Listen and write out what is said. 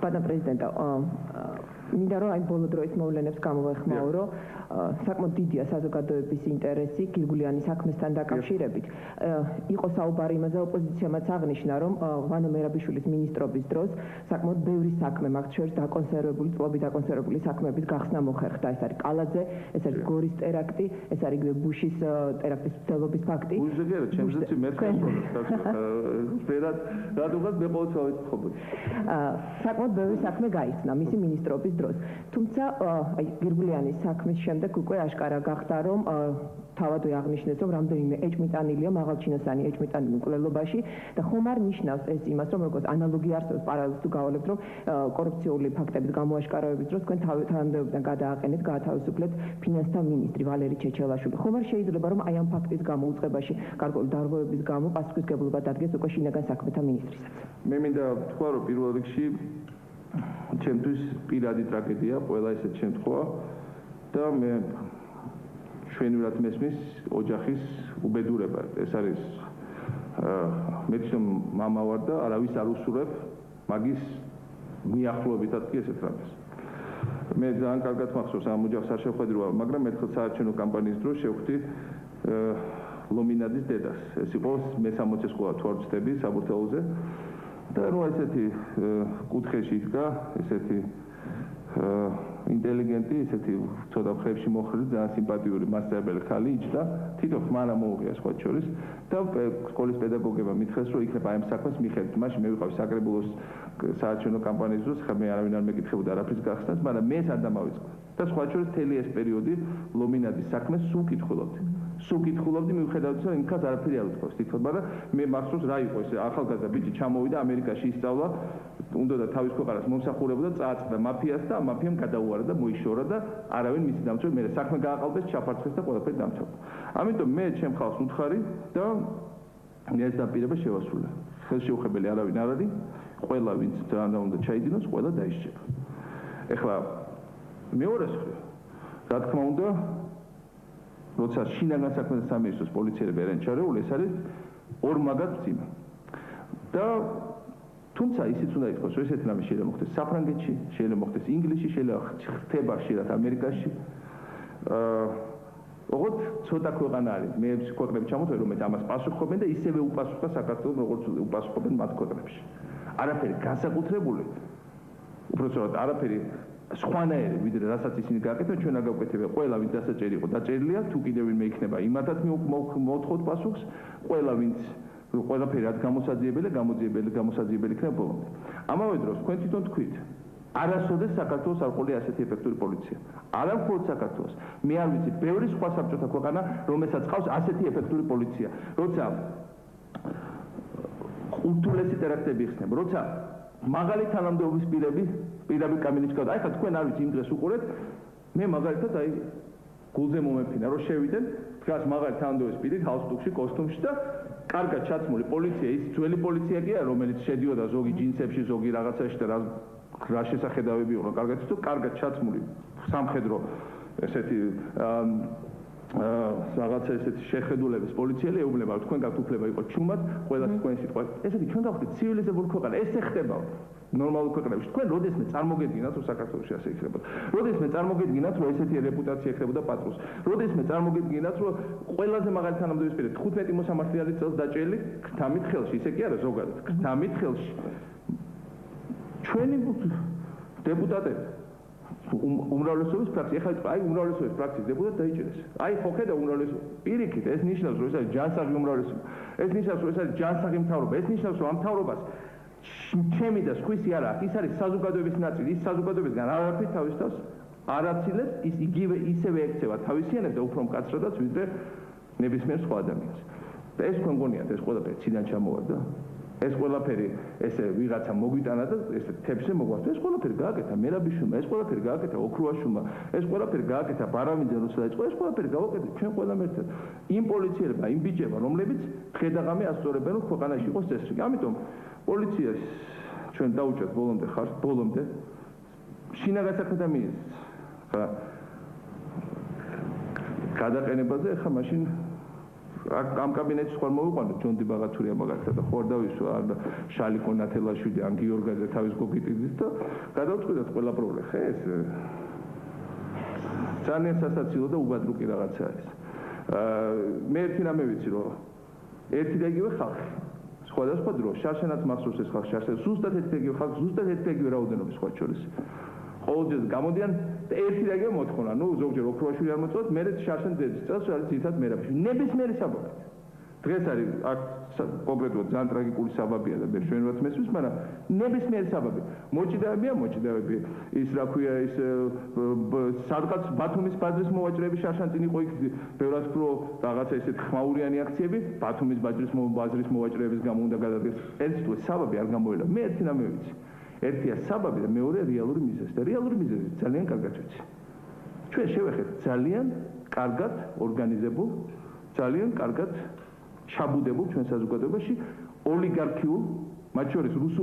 Pana Presidenta, მინდა რომ აი ბოლო დროის მოვლენებს გამოვეხმაო, რომ საკმაოდ დიდია საზოგადოების ინტერესი გირგულიანის საქმესთან დაკავშირებით. იყო საუბარი იმაზე, ოპოზიციამაც აღნიშნა, რომ ვანო მერაბიშვილის მინისტრობის დროს საკმაოდ ბევრი საქმე მაგ შორის დაკონსერვებული, წლობით დაკონსერვებული საქმეების გახსნა მოხერხდა. ეს არის კალაძე, ეს არის გორის ტერაქტი, ეს არის ბუშის ტერაქტის მცდელობის ფაქტი. უზეგერა, ჩემზეც მერხეს ვერად რადგან მე ყოველთვის ვთხოვდი. საკმაოდ ბევრი საქმე გაიხსნა მისი მინისტრობის დროს. თუმცა აი გირგულიანის საქმის შემდეგ უკვე აშკარა გახდა, რომ თავად აღნიშნეს, რომ რამდენიმე ეჭმიტანილია მაღალჩინოსანი ეჭმიტანილი მკვლელობაში და ხომ არ ნიშნავს ეს იმას, რომ როგორც ანალოგია არსებობს პარალელს თუ გავალებთ, რომ კორუფციული ფაქტების გამოაშკარავების დროს თქვენ თავდადებიდან გადააყენეთ, გაათავისუფლეთ ფინანსთა მინისტრი ვალერი ჩეჩელაშვილი. ხომ არ შეიძლება, რომ აი ამ ფაქტის გამო უწყებაში გარკვეული დარღვევების გამო პასუხისმგებლობა დადგეს უკვე შინაგან საქმეთა მინისტრისაც. მე მინდა ვთქვა, რომ პირველ რიგში ჩემთვის პირადი ტრაგედია ყველა ესეთ შემთხვევა და მე ჩვენურად მესმის ოჯახის უბედურება. ეს არის მე თვითონ მამა ვარ და არავის არ უსურვებ მაგის მიახლოებითაც კი ესეთ რამეს. მე ძალიან კარგად მახსოვს ამ ოჯახს არ შევხედროა, მაგრამ ერთხელ საარჩევნო კამპანიის დროს შევხვდი ლომინაძის დედას. ეს იყო მე-60 სკოლა თუ არ ვცდები საბურთალოზე. და რო ესეთი კუთხეში იდგა, ესეთი ინტელიგენტი, ესეთი ცოტა ხებში მოხრილი, ძალიან სიმპათიური მასწავლებელი ხალი იჯდა, თვითონ ხმარა მოუღია სხვა შორის და სკოლის პედაგოგებმა მითხეს, რომ იქნება აი ამ საქმეს მიხედვით. მაშინ მე ვიყავი საკრებულოს საარჩევნო კამპანიის დროს, ხა მე არავინ არ მეკითხებოდა არაფრის გახსნას, მაგრამ მე ეს არ დამავიწყდა. და სხვა შორის მთელი ეს პერიოდი ლომინაძის საქმეს სულ კითხულობდი. სულ კითხულობდი, მიუხედავად იმისა, რომ იმქაც არაფერი არ უთქვას თვითონ, მაგრამ მე მახსოვს რა იყო ეს ახალგაზრდა ბიჭი ჩამოვიდა ამერიკაში ისწავლა, უნდა და თავის ქვეყანას მომსახურებოდა, წააწყდა მაფიას და მაფიამ გადაუარა და მოიშორა და არავინ მისი დამცველი მე საქმე გააყალბეს, ჩაფარცხეს და ყველაფერი დამთავრდა. ამიტომ მე ჩემ ხალხს უთხარი და ეს დაპირება შევასრულე. ხელშეუხებელი არავინ არ არის, ყველა ვინც ძალიან უნდა ჩაიდინოს, ყველა დაისჯება. ეხლა მეორე მხრივ, რა თქმა უნდა, როცა შინაგან საქმეთა სამინისტროს პოლიციელები არიან ჩარეული, ეს არის ორმაგად მძიმე. და თუმცა ისიც უნდა ითქვას, რომ ესეთი რამე შეიძლება მოხდეს საფრანგეთში, შეიძლება მოხდეს ინგლისში, შეიძლება ხდება ხშირად ამერიკაში. ოღონდ ცოტა ქვეყანა არის. მე ქვეყნები ჩამოთვლე, რომელიც ამას პასუხობენ და ისევე უპასუხა საქართველოს, როგორც უპასუხობენ მათ ქვეყნებში. არაფერი განსაკუთრებული, უბრალოდ არაფერი სხვანაირი, ვიდრე რასაც ისინი გააკეთებენ, ჩვენ არ გავკეთებია. ყველა ვინც დასაჭერი იყო, დაჭერილია, თუ კიდევ ვინმე იქნება, იმათაც მოვთხოვთ პასუხს, ყველა ვინც ყველაფერი რაც გამოსაძიებელი იქნება ბოლომდე. ამავე დროს თქვენ თვითონ თქვით, არასოდეს საქართველოს არ ყოლია ასეთი ეფექტური პოლიცია. არა მხოლოდ საქართველოს. მე არ ვიცი, ბევრი სხვა საბჭოთა ქვეყანა, რომელსაც ყავს ასეთი ეფექტური პოლიცია. როცა ურთულესი ტერაქტები იხსნება, როცა მაგალი თანამდებობის პირები კამინით გავდა. აი ხა თქვენ არ ვიცი იმ დღეს უყურეთ, მე მაგალითად აი გულზე მომეფინა, რომ შევიდენ, დგას მაგალი თანამდებობის პირი ჰალსტუქში, კოსტუმში და კარგად ჩაცმული პოლიცია, ის ძველი პოლიცია კი არა, რომელიც შედიოდა ზოგი ჯინსებში, ზოგი რაღაცაში და რა შესახედავები იყო, კარგად იცით, კარგად ჩაცმული სამხედრო ესეთი რაღაცა ესეთი შეხედულების პოლიციელი ეუბნება, თქვენ გაქვთ უფლება იყო ჩუმად, ყველა თქვენი სიტყვა. ესეთი ჩვენ გავხდით ცივილიზებული ქვეყანა, ესე ხდება ნორმალურ ქვეყნებში. თქვენ როდესმე წარმოგედგინათ, რომ საქართველოში ასე იქნებოდა. როდესმე წარმოგედგინათ, რომ ესეთი რეპუტაცია ექნებოდა პატრონს. როდესმე წარმოგედგინათ, რომ ყველაზე მაღალი თანამდებობის პირი 15 მოსამართლეალის წელს დაჭერილი გრთამით ხელში, ისე კი არა ზოგადად, გრთამით ხელში. ჩვენი დეპუტატები უმრავლესობის ფრაქცია, ეხლა აი უმრავლესობის ფრაქციის დეპუტატი დაიჭერეს. აი ხო ხედა უმრავლესობა. პირიქით, ეს ნიშნავს, რომ ეს არის ჯანსაღი უმრავლესობა. ეს ნიშნავს, რომ ეს არის ჯანსაღი მთავრობა. ეს ნიშნავს, რომ ამ მთავრობას ჩემი და სხვისი არა აქვს, ის არის საზოგადოების ნაწილი, ის საზოგადოებისგან არაფერი თავის თავს არ აცილებს, ის იგივე ისევე ექცევა თავისიანებს და უფრო მკაცრადაც, ვიდრე ნებისმიერ სხვა ადამიანს. და ეს თქვენ გონიათ, ეს ყველაფერი ციდან ჩამოვარდა? ეს ყველაფერი ესე ვიღაცა მოგვიტანა და ესე თებსე მოგვასწრა. ეს ყველაფერი გააკეთა მერაბიშვილმა, ეს ყველაფერი გააკეთა ოქრუაშვილმა, ეს ყველაფერი გააკეთა ბარამინძე როცა დაიწყო, ეს ყველაფერი გავაკეთეთ ჩვენ ყველამ ერთად. იმ პოლიციელებმა, იმ ბიჭებმა, რომლებიც ხედაღამე ასწორებენ, რომ ქვეყანაში იყოს წესრიგი. ამიტომ პოლიციას ჩვენ დაუჭერთ ბოლომდე ხართ, ბოლომდე შინაგან საქმეთა მინისტრს. ხა გადაყენებაზე ხა მაშინ ამ კაბინეტში ხარ მოვიყვანო ჯონდი ბაღათურია მაგათსა და ხوار დავისვა არ შალიკო ნათელაშვილი ან გიორგაძე თავის გოგიტიძის და გადავწყვიტეთ ყველა პრობლემა ხე ეს ძალიან სასაცილო და უბადრუკი რაღაცა არის მე ერთი რამე ვიცი რომ ერთი და იგივე ხალხი სხვადასხვა დროს შარშანაც მახსოვს ეს ხალხი შარშან ზუსტად ერთი და იგივე ხალხი ზუსტად ერთი და იგივე რაოდენობის სხვა შორის ყოველთვის გამოდიან და ერთი და იგივე მოთხოვნა ნუ ზოგჯერ ოქროაშვილი არ მოწვევთ მე შარშან ძეძის წელს არის ძირითადად მერაბში ნებისმიერი საბაბით დღეს არის აქ კონკრეტულად ძალიან ტრაგიკული საბაბია და მე ჩვენවත් მესმის მაგრამ ნებისმიერი საბაბი მოჭიდავებია ის რა ქვია ის სადღაც ბათუმის ბაძრის მოვაჭრეები შარშან წინ იყო იქ ბევრად უფრო რაღაცა ისეთ ხმაურიანი აქციები ბათუმის ბაძრის მოვაჭრეების გამო უნდა გადადგეს ერთგვარი საბაბი არ გამოელა მე ერთი რამე ვიცი ერთია საბაბი და მეორე რეალური მიზეზი და რეალური მიზეზი ძალიან კარგად ვიცი ჩვენ შევეხეთ ძალიან კარგად ორგანიზებულ ძალიან კარგად ჩაბუდებულ ჩვენ საზოგადოებაში ოლიგარქიულ მათ შორის რუსულ